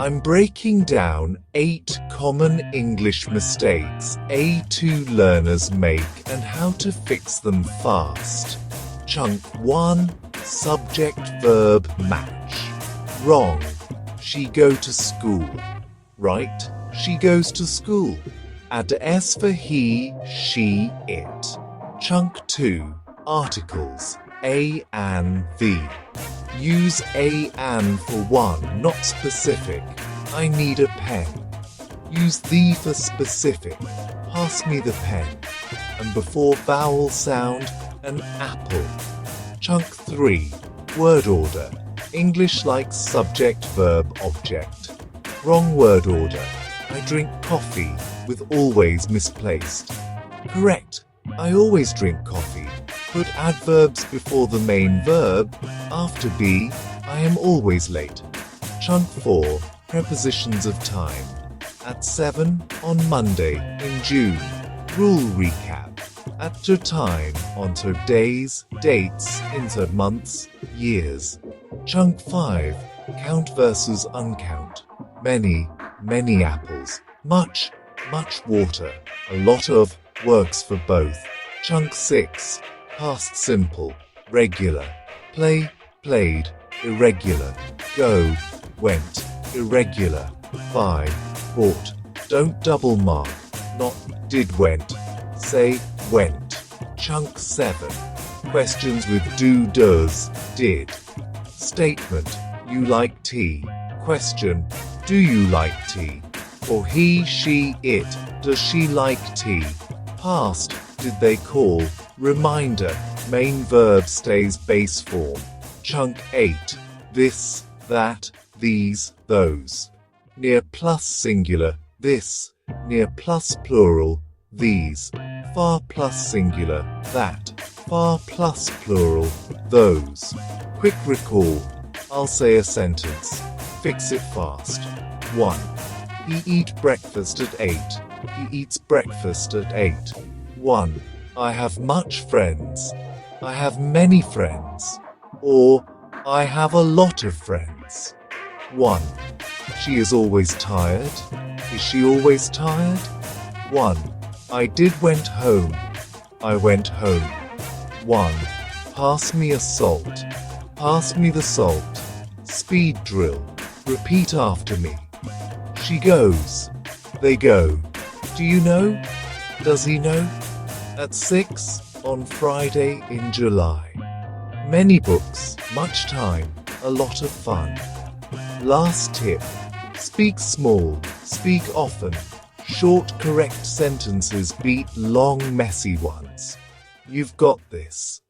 I'm breaking down 8 common English mistakes A2 learners make and how to fix them fast. Chunk 1. Subject-verb match. Wrong. She go to school. Right? She goes to school. Add S for he, she, it. Chunk 2. Articles. A, an, the. Use a, an for one, not specific. I need a pen. Use the for specific. Pass me the pen. And before vowel sound, an apple. Chunk 3. Word order. English like subject, verb, object. Wrong word order. I drink coffee, with always misplaced. Correct. I always drink coffee. Put adverbs before the main verb. After be, I am always late. Chunk 4. Prepositions of time. At 7, on Monday, in June. Rule recap. At to time, onto days, dates, into months, years. Chunk 5. Count versus uncount. Many, many apples. Much, much water. A lot of, works for both. Chunk 6. Past simple, regular. Play, played, irregular. Go, went, irregular. Buy, bought. Don't double mark, not did went. Say went. Chunk 7. Questions with do, does, did. Statement, you like tea. Question, do you like tea? For he, she, it, does she like tea? Past, did they call? Reminder, main verb stays base form. Chunk 8. This, that, these, those. Near plus singular, this. Near plus plural, these. Far plus singular, that. Far plus plural, those. Quick recall. I'll say a sentence. Fix it fast. 1. He eat breakfast at 8. He eats breakfast at 8. 1. I have much friends. I have many friends. Or, I have a lot of friends. 1. She is always tired. Is she always tired? 1. I did went home. I went home. 1. Pass me a salt. Pass me the salt. Speed drill. Repeat after me. She goes. They go. Do you know? Does he know? At 6, on Friday in July. Many books, much time, a lot of fun. Last tip. Speak small, speak often. Short, correct sentences beat long, messy ones. You've got this.